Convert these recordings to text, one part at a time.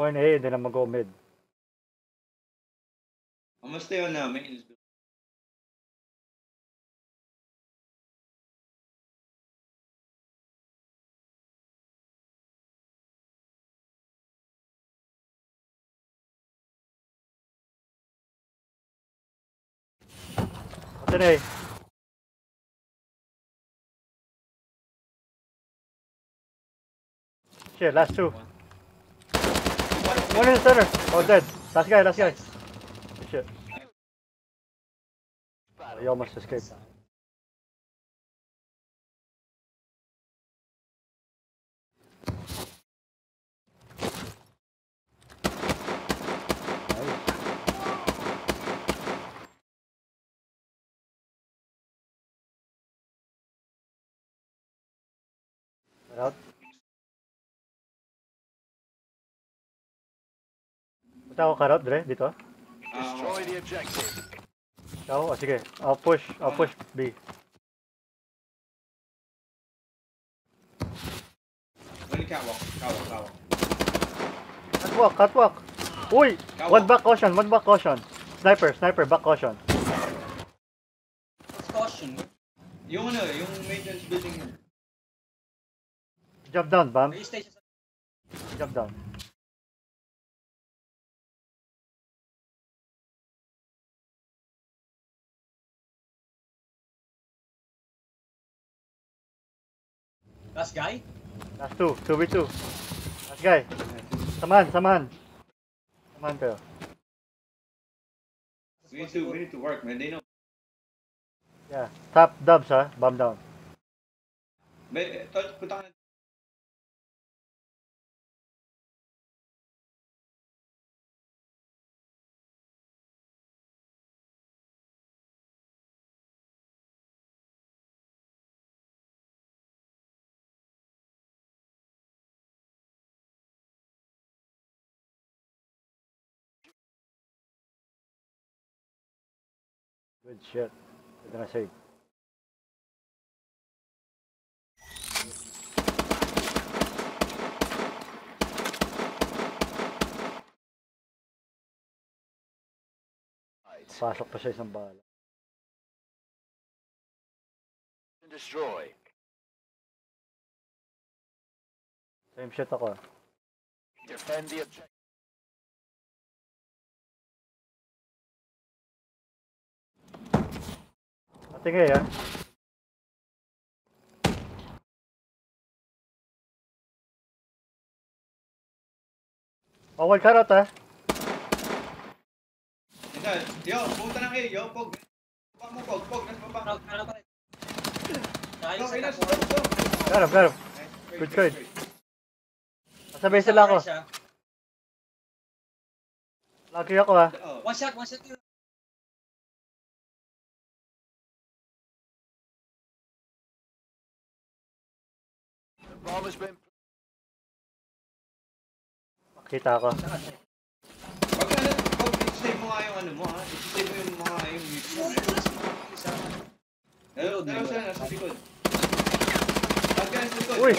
More in A, and then I'm gonna go mid. I'm gonna stay on main. What's in A? Shit, last two. One in the center. Oh, dead. Last guy, last guy. Shit. Oh, he almost escaped. Get out. Punta ako cut out, Dre, dito. Destroy the objective. Ikaw, oh, sige. I'll push B. Only catwalk. Catwalk. Uy! Catwalk. One back caution. Sniper, back caution. What's caution? Yung maintenance building. Jump down, Bam. Are you station? Jump down. Last guy? Last two. 2v2. Last guy. Samahan kayo. We need to work, man. They know. Yeah. Top dubs, ha? Bomb down. Punta ka na. Good shit. They're gonna save. Pasok pa siya isang bala. Destroy. Same shit ako. Defend the objective. Tingay, ha? Bawal karot, ha? Yo, pumunta na kayo. Yo, Pog. Pog. Nasa baba. Ano pa rin? Go. Got him. Good. Masabay sila ako. Lucky ako, ha? One shot. The bomb has been. Makita ako. Pag i-save mo nga yung ano mo, ha? I-save mo yung mga yung mute mo. Dalawa sila nasa likod. Nasa likod. Uy!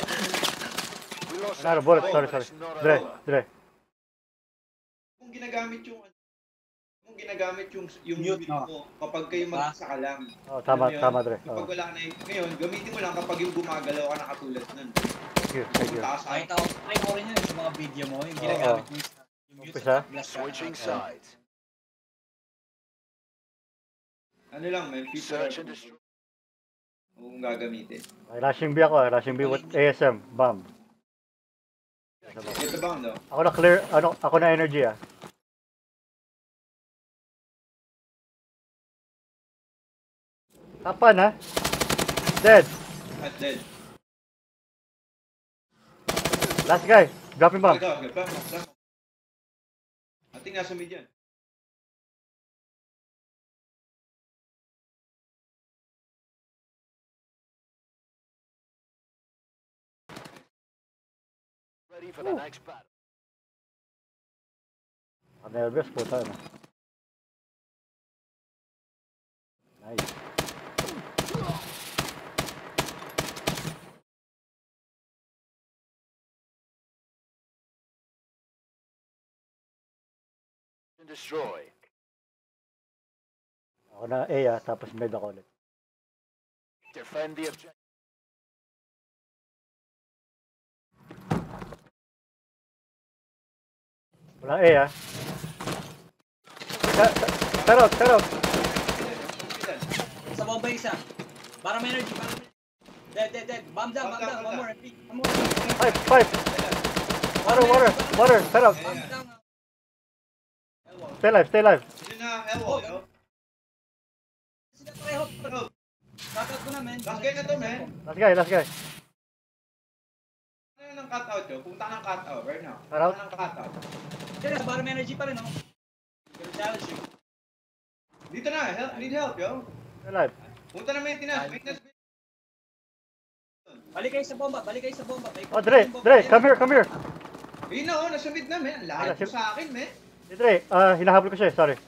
We lost Not a bullet, sorry. Dre. Kung ginagamit yung Mute, mute no? mo kapag kayo mag-isa ka lang. Oh, tama, Alam mo yun? Dre. Kapag Oh. wala na ngayon, gamitin mo lang kapag yung gumagalaw ka na katulad nun. Thank you. Taas ka. Nakita ko rin yun sa mga video mo, yung ginagamit mo yung mute Umpisa? sa glass switching camera. sides. Ano lang, man, future Search and destroy. kung gagamitin. Ay, rushing B ako, rushing B with ASM. Bomb. Ito ba, no? Ako na clear, ako na energy, ah. Tapan, ha? Dead. At dead. Last guy. Dropping bomb. Ikaw, plan mo. Ating nasa mid yan. Ready for the next battle. Nervous po tayo. Nice. and destroy. Ako na A tapos med ako ulit. Defend the objective. Walang A Tarot. Sa bomba isa. Para may energy, para may... Dead. Bomb down. One more. Five. Water. Tarot. Bomb down. Stay alive. Yun na, elbow, yo. Sila pareho. Shoutout ko na, men. Last guy na to, man. Last guy. Ano yung ng cutout, yo? Punta ng cutout right now. Cutout? Punta ng cutout. Sila, para may energy pa rin, no? Pero challenge you. Dito na, need help, yo. Stay alive. Punta na maintenance. Balik kayo sa bomba. May Oh, Dre, come here. Ayun na, oh, nasa mid na, man. Lahat mo sa akin, man. Dre, hinahabol ko siya, sorry.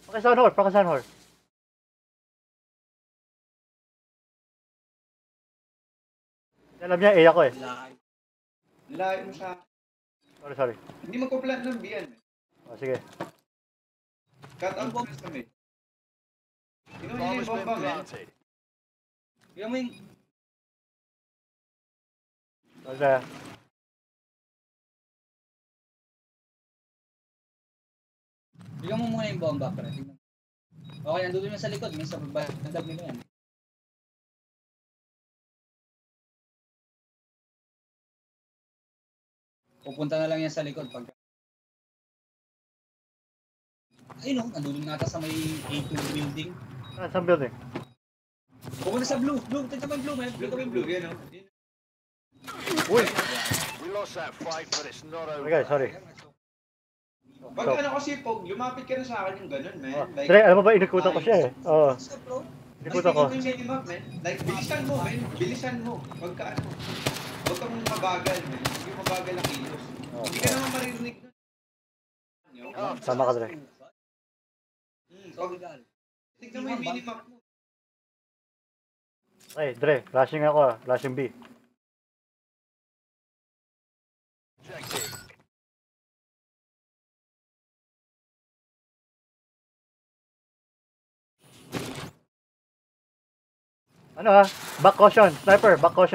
Pakisan hor. Alam niya, A ako eh. Lahat. Lahat mo sa akin. Sorry. Hindi magpa-plant ng B yan, man. Oh, sige. Cutout mo na sa mid. Kinuha niya Bomb yung has been bomba, man. planted. Bigyan mo yung... Okay. Bigyan mo muna yung bomba, pre. Tingnan. Okay, nandun na sa likod. May sa bandag nila yan. Pupunta na lang yan sa likod pag... Ay no, nandun nga ata sa may A2 building. Saan building? Pupunta sa blue. Tignan mo yung blue, man. Blue, yan, oh. Uy! We lost that fight, but it's not over. Okay, sorry. Pag ano kasi, Pog, lumapit ka na sa akin yung ganun, man. Oh. Like, Dre, alam mo ba, inikutan ko siya eh. Oo, What's up, bro? inikutan ko. Like, minimap, man. Like, bilisan mo, man. Bilisan mo. Pagka ano. Huwag kang mabagal, man. Hindi mabagal ang kilos. Oh. Hindi ka naman maririnig na. Oh, Tama ka, Dre. Pag tignan mo yung minimap mo. Okay, Dre, flashing ako flashing B. objective. Ano back caution,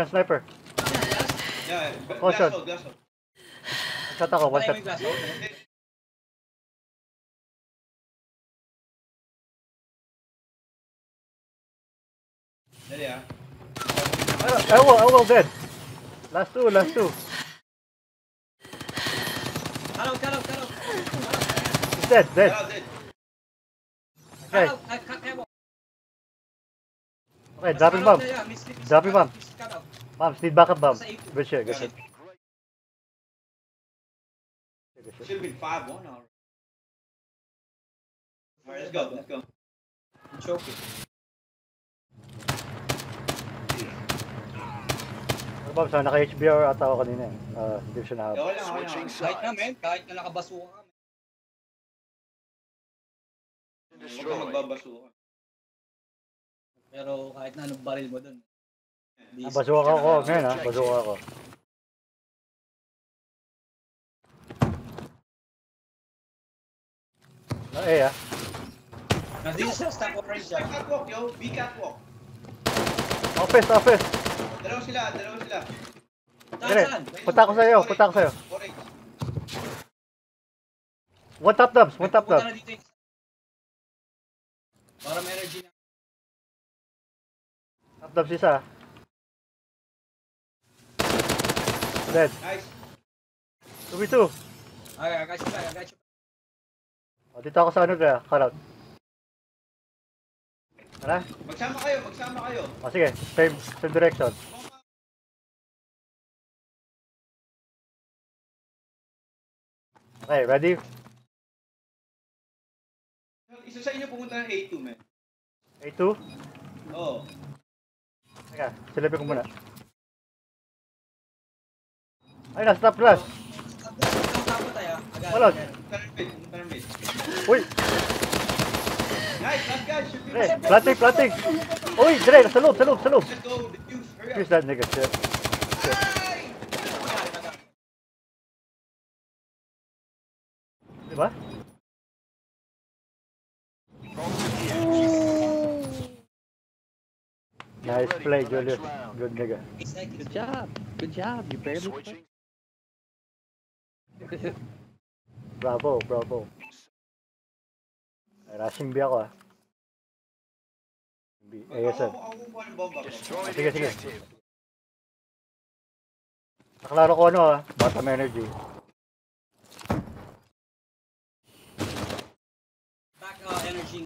sniper. Yeah, Caution. glass out. Shot ako, one Patay mo shot. yung glass, okay? Dali, ah. Elbow, dead. Last two. Kalaw. He's dead. Dead. Okay, Kalaw. okay, dropping bomb. Dropping bomb. Bombs, need backup bomb. Good shit. Should have been 5-1 already. Alright, let's go. Choke. Ano ba, so naka-HBR ata ako kanina eh. Hindi ko siya nahabol. Okay lang. Switching Kahit na, sides. men. Kahit na nakabasuka ka. Huwag kang Destroy. magbabasukan. Pero kahit na anong baril mo dun. Basuka ako ngayon basuka ako. A Nandito siya, stop orange siya. Catwalk, yo. Be catwalk. Office. Dalawa sila. Dire, Saan? punta ako sa'yo. Orange. One top dubs. Punta na dito yung... Para may energy na. Top dubs isa. Dead. Nice. 2v2. Okay, I got you. O, dito ako sa ano kaya, cutout. Tara? Magsama kayo. O, sige, same direction. Okay, ready? Isa sa inyo pumunta ng A2, man. A2? Oo. Teka, silipin ko muna. Ay, nasa top glass. Wala. Pumunta ng mid. Uy, Nice, last guy. Shoot me. Dre, planting. Uy, Dre, nasa loob. Let's go, defuse. Hurry up. Here's that nigga, shit. Diba? Nice ready play, for the next Julius. round. Good nigga. It's like, Good job. Good job. You barely. Switching. Bravo, bravo. Rushing B ako ah. B, ASM. Ako kumuha ng bomba. Destroy Sige, the sige. objective. Naklaro ko ano ah, bottom energy. back energy.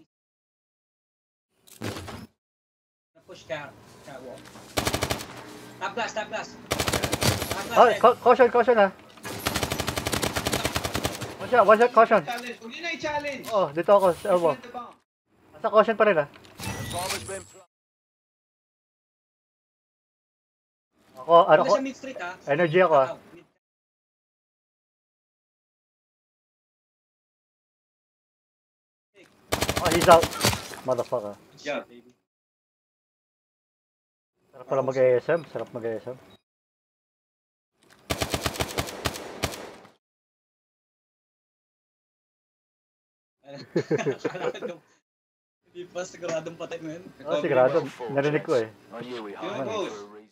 Na-push catwalk. Top glass, top glass. Top glass, Oh, red. caution, caution ah. One shot, caution. Challenge. Huwag niyo na i-challenge. Oh, dito ako sa elbow. Defend the bomb. Nasa caution pa rin ah. The bomb has been planted. Ako, ano Wala ko, sa mid street ha. energy ako ah. Oh, he's out. Motherfucker. Yeah. Sarap pala mag-ASM, sarap mag-ASM. Hindi pa siguradong patay mo yun. Oh, sigurado, narinig ko eh. I knew we Yeah, hired you boss. for a reason.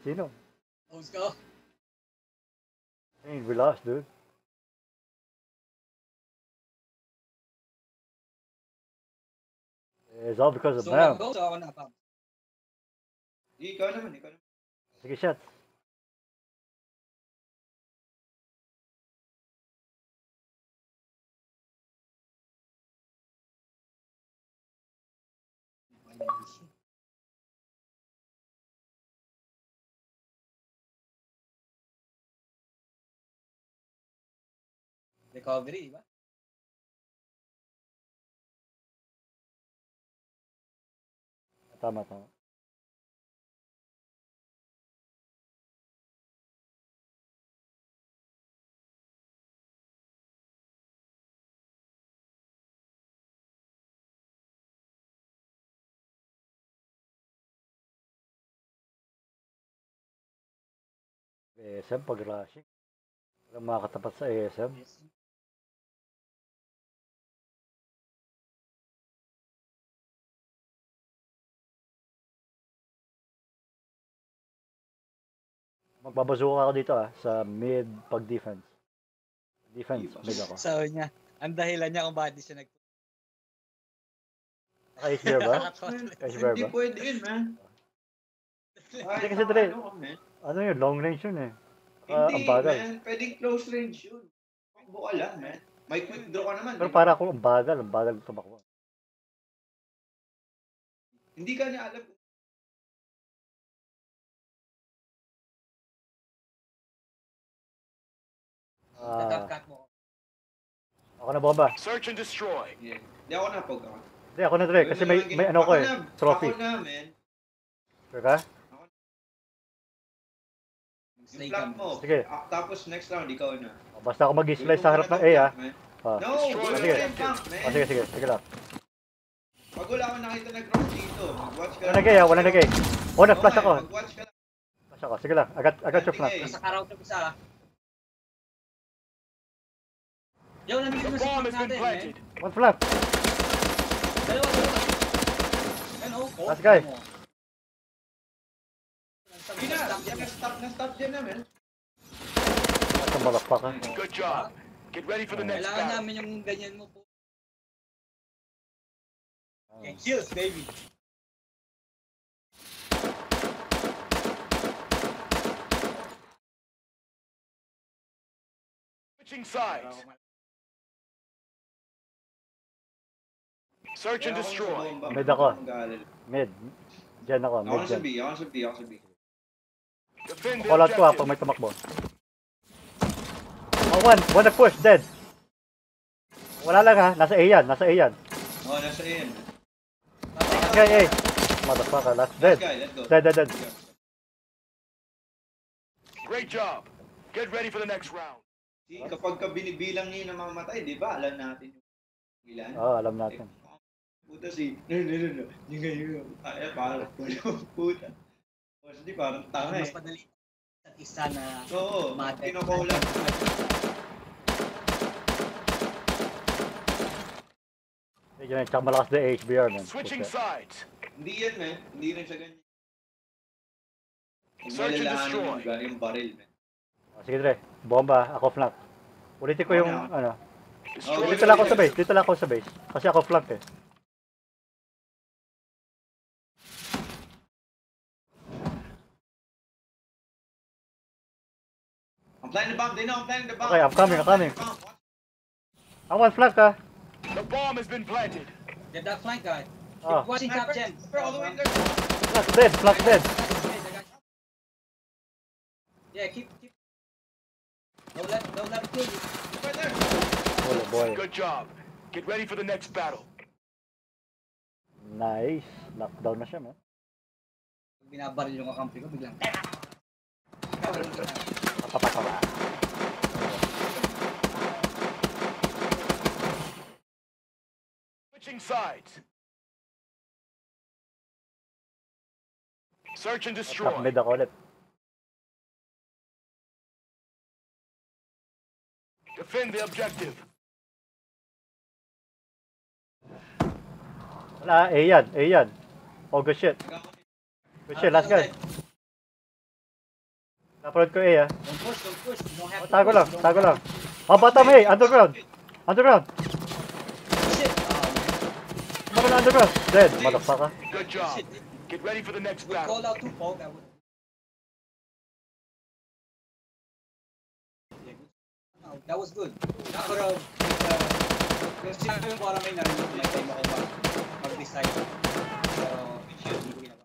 Sino? Hose ka. Hey, we lost, dude. It's all because of So, them. go. So, ako na pa. Ikaw naman, ikaw naman. Sige, shot. Recovery, di ba? Tama, tama. ASM pag rushing. Walang makakatapat sa ASM. Yes. Magbabazuka ako dito ah, sa mid pag defense. Defense, mid ako. Sabi niya, ang dahilan niya kung bakit di siya nag... Naka-HBR ba? HBR Hindi ba? pwede yun, man. Hindi kasi dali. Ano yun, long range yun eh. Hindi, ang bagal. man. Pwedeng close range yun. Takbo ka lang, man. May quick draw ka naman. Pero di ba? para ako ang bagal tumakbo. Hindi ka niya alam. Tatap cut mo. Ako na bomba. Search and destroy. Yeah. Hindi ako napag ako. Hindi, ako na Dre, kasi may ano ko eh, trophy. Ako na, man. Sure ka? Yung flank mo. Sige. Tapos next round, ikaw na. Basta ako mag-slice sa harap ng A ah. Ah. No, Destroy wala the yung flank, man. Ah, sige, sige, sige lang. Pag wala akong nakita na cross dito, mag-watch ka Wala nag-A ah, wala nag-A. Oh, nag-flash ako. Mag-watch ka lang. Flash ako, sige lang. Agad yung flash. Nasa karaw na isa ha. Yo, nandito The na sa bomb clip has been natin, planted. man. One flash. Dalawa. Yan, oh. Last guy. Hindi na, na-stop dyan na, man. That's a motherfucker. Good job. Get ready for the next Kailangan battle. namin yung ganyan mo po. Okay, kills, baby. Switching sides. Search and destroy. Mid ako. Mid. Diyan ako, Ako mid na sa dyan. B, ako na sa B, ako sa B. Defend the Call out ko ah, pag objective. may tumakbo. Oh, one nag-push, dead. Wala lang ha, nasa A yan, nasa A yan. Oo, nasa A yan. Last guy A. Motherfucker, last dead. Last guy, let's go. Dead. Great job. Get ready for the next round. See, kapag ka binibilang niya na mamamatay, di ba? Alam natin yung ilan. Oo, alam natin. Puta si, no. Yung ganyan. Ay, parang puta. O, hindi, parang tanga Mas eh. madali at isa na Oo, mate. kinakaulan. Yun, tsaka malakas na HBR, man. Switching Puta. sides. Hindi yan, man. Hindi rin siya ganyan. Huwag Search and malalahanin destroy. yung baril, man. Sige, Dre. Bomba, ako flank. Ulitin ko yung, ano. Destroy Dito the lang ako sa leaders. base, dito lang ako sa base. Kasi ako flank eh. I'm planting the bomb. They know I'm planting the bomb. Okay, I'm coming, I'm coming. I want flank, ah. The bomb has been planted. Get that flank guy. Ah. Keep watching top gen. Sniper all the way in there. Flank dead, flank dead. Yeah, keep. Don't let him kill you. Right there. Oh boy. Good job. Get ready for the next battle. Nice. Lockdown na siya, man. Pag binabaril yung kakampi ko, biglang. Papatawa. Switching sides. Search and Top destroy. mid ako ulit. Defend the objective. Wala, A yan, A yan. Oh, good shit. Good shit, last guy. Napanood ko A, ah. Don't push. You don't have Oh, to tago push, lang, you don't tago have lang. Oh, bottom A, underground. Underground. to- Shit. Kumaka na underground. Dead, motherfucker. Good job. Shit. Get ready for the next We battle. called out two folk. I would. Yeah, good. Oh, that was good. Pero, yung sinabi mo parang may narinig na time ako mag-decide. Pero, shit, hindi ko ginawa.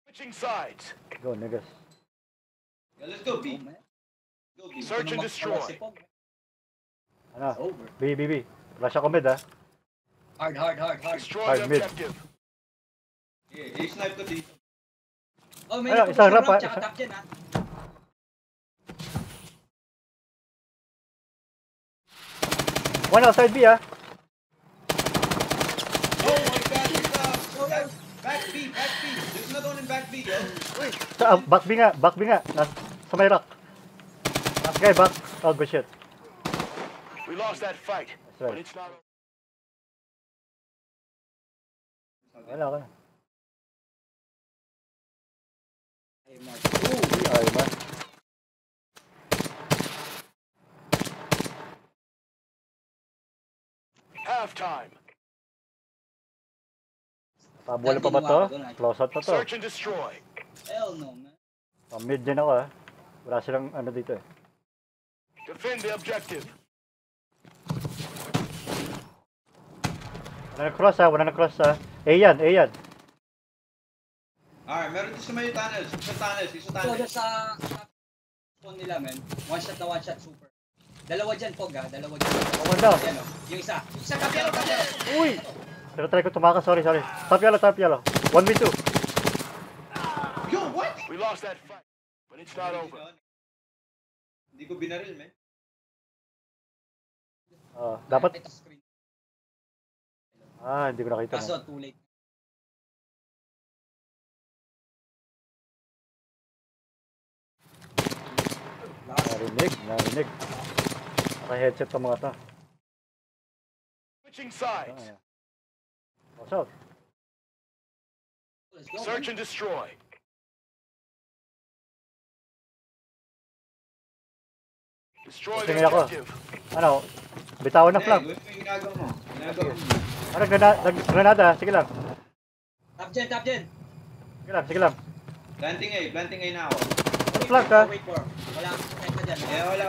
Switching sides. Go, niggas. Yeah, let's go, Oh, B. man. Go, B. Search and Kung destroy. si Pog, Ano? it's over. B, B, B. Flash ako mid, ah. Hard. Destroy Hard the mid. objective. Yeah, A-snipe ko dito. Oh, may Ano, nagpupush isang na rap, round, ah, tsaka isa- top gen, ha? One outside B, ah. Oh my god, back B. There's another one in back B, yo. Back B nga, back B nga. Sa may rock. Last guy, back. Oh, good shit. We lost that fight, That's right. but it's not. Wala ka na. Ay, Mark. Ay, man. Halftime. Pabola pa ba to? Close out pa to. Search and destroy. Hell no, man. Mid din ako, ah. Wala silang ano dito, eh. Defend the objective. Wala na-cross, ah. Wala na-cross, ah. A yan, A yan. Alright, meron din sa may tunnels. Isa tunnels. So, doon sa phone nila, man. One shot super. Dalawa dyan, Pog, ha? Dalawa dyan. One down. Yan, oh. Yung isa. Isa, kapyalo. Uy! Pero try ko tumakas, sorry. Top yellow. 1v2. Yo, what? We lost that fight, but it's not over. Hindi ko binaril, man. Dapat, Ito screen. hindi ko nakita. Kaso, too late. Last. Narinig. Naka-headset pa mga to. Switching sides. Watch out. Let's go, Search man. and destroy. Destroy Sige the ako. objective. Ano? Bitawan na flank. Gawin mo yung ginagawa mo. Ginagawa mo. Ano, granada. Sige lang. Top gen. Sige lang. Planting A na ako. Flank, ha? Wait for. Wala. Kahit na dyan. Eh, wala.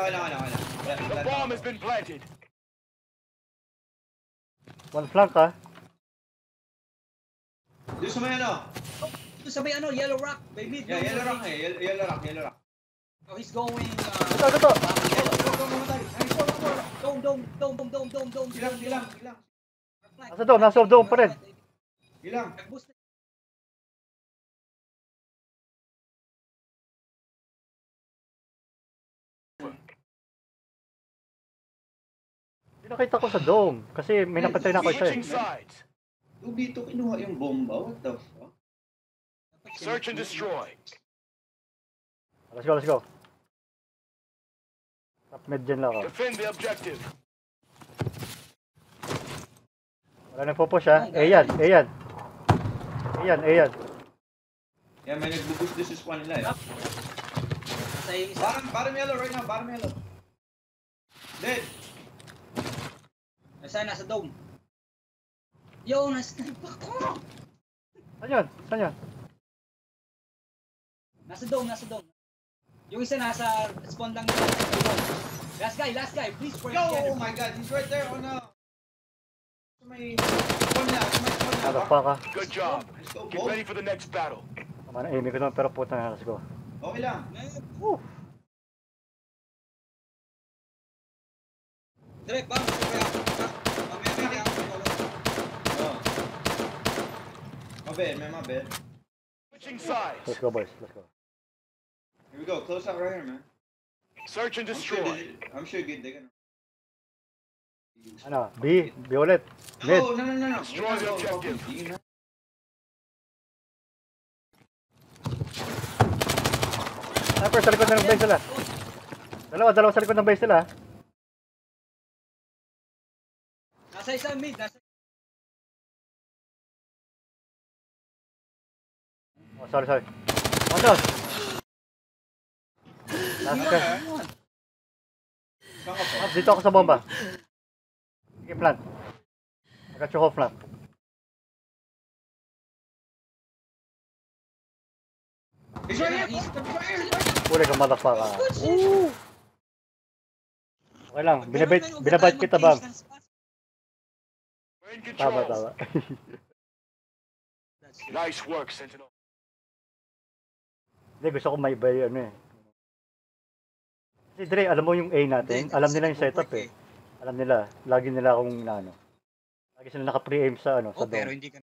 The bomb has been planted. One flank, ha? Doon sa may ano? Ito sabay ano, Yellow Rock. By mid. Yeah, yellow rock eh. Yellow rock. Oh, he's going. Ito. Dome. Ilang. Nasa dome pa rin. Ilang. Nag-boost na. Hindi nakita ko sa dome. Kasi may napatay na ako isa, eh. Switching sides. Dito kinuha yung bomba. What the fuck? Search and destroy. Let's go. Top mid dyan lang ako. Defend the objective. Wala nagpo-push ha. Ayan. Ayan. Ayan. Ayan. Yeah, may nagbubush this is one nila eh. Nasa yung isa. Bottom yellow right now, bottom yellow. Dead. Nasa dome. Yo, na-snipe ako! Saan yun? Saan yun? Nasa dome. Yung isa nasa spawn lang yun. Last guy, please work Yo, together. oh my god, he's right there on may spawn na, may spawn na. Motherfucker. Good job. Let's go, Get both. ready for the next battle. Mana aiming ko naman pero puta na. Let's go. Okay lang. Woo. Direct, bang! Mamaya. Oh. Mabed. Switching sides. Let's go boys. Let's go. Here we go, close out right here, man. Search and destroy. I'm sure good, they're gonna... Ano? B ulit. Mid. No. Destroy the objective. Sniper, sa likod na ng base sila. Dalawa sa likod ng base sila. Nasa isa mid, Oh, sorry. Oh, no. Last guy. Saan ka pa? Ah, dito ako sa bomba. Sige, plant. I got your whole flank. He's right here! Uli ka, motherfucker. Okay lang. Binabait kita, bang. We're in Tama. control. Nice work, Sentinel. Hindi, gusto ko may bay, ano eh. Kasi Dre, alam mo yung A natin, alam nila yung setup eh. Alam nila, lagi nila akong inaano. Lagi sila naka-pre-aim sa ano, sa Oh, pero dome. hindi ka